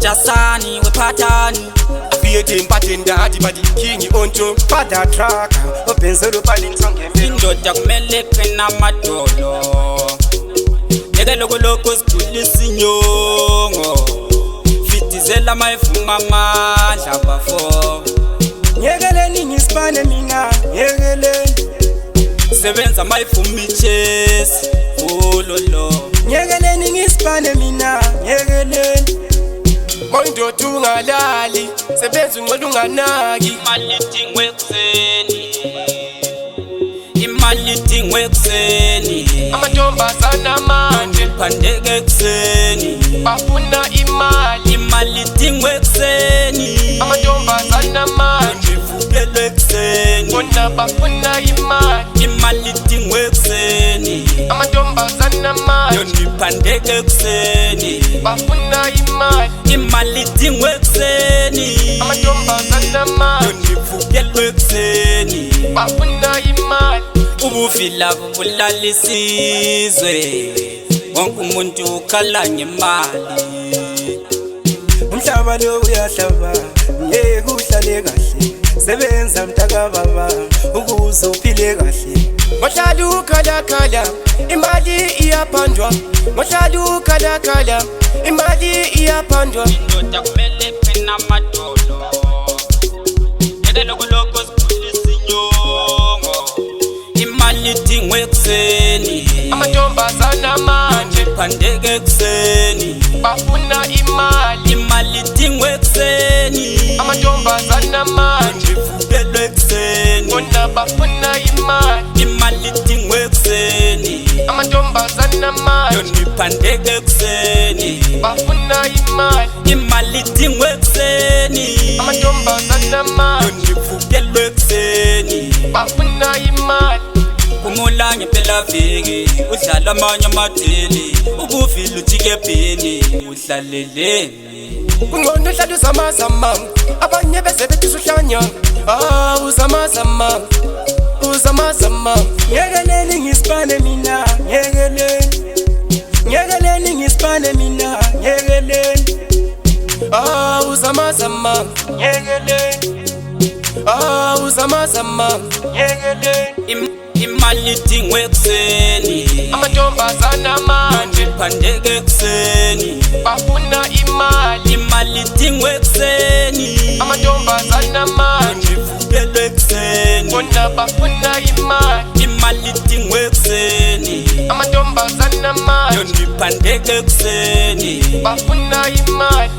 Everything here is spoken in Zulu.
Jasani we pattern Afiyete mpatenda hadi badi kingi onto pada traka openzero palintonge indoda kumele pena madolo Neke loko sikhulisa inyongo Fitizela mayifuma amandla bafo Nyekeleni ngisipane mina nyekeleni Sebenza mayifuma ichesi Ololo Nyekeleni ngisipane mina nyekeleni Moindoda ungalali sebenza ungcola unganaki Imali idingwe ekuseni Imali idingwe ekuseni Amantombazana manje Phandeke ekuseni bafuna imali Imali idingwe ekuseni Amantombazana manje Vukele ekuseni bona bafuna imali Imali idingwe ekuseni Amantombazana manje Phandeke ekuseni bafuna imali Imali idingwe ekuseni Amantombazana manje Vukele ekuseni bafuna imali Ubuvila bubulala isizwe Wonke umuntu ukhala ngemali Umhlaba lo uyahlaba ngeke uhlale kahle sebenza mntaka baba ukuze uphile kahle Ngohlala ukhalakhala imali iyaphandwa Ngohlala ukhalakhala imali iyaphandwa Indoda kumele pena madolo Neke loko sikhulisa inyongo Imali idingwe ekuseni Amantombazana manje Phandeke ekuseni bafuna imali Imali idingwe ekuseni Amantombazana manje Vukele ekuseni bona bafuna imali Imali idingwe ekuseni Amantombazana manje Phandeke ekuseni bafuna imali Imali idingwe ekuseni Amantombazana manje Vukele ekuseni bafuna imali Kumula ngempela viki udlala amanye amadili Ubuvila ujike ebhini udlaleleni Kungcono uhlala uzamazama abanye bese bethi uhlanya uzamazama Nyekeleni ngisipane mina nyekeleni Nyekeleni ngisipane mina nyekeleni uzamazama nyekeleni uzamazama nyekeleni Imali idingwe ekuseni Amantombazana manje Phandeke ekuseni bafuna imali Imali idingwe ekuseni Amantombazana manje Vukele ekuseni bona bafuna imali Imali idingwe ekuseni Amantombazana manje Phandeke ekuseni bafuna imali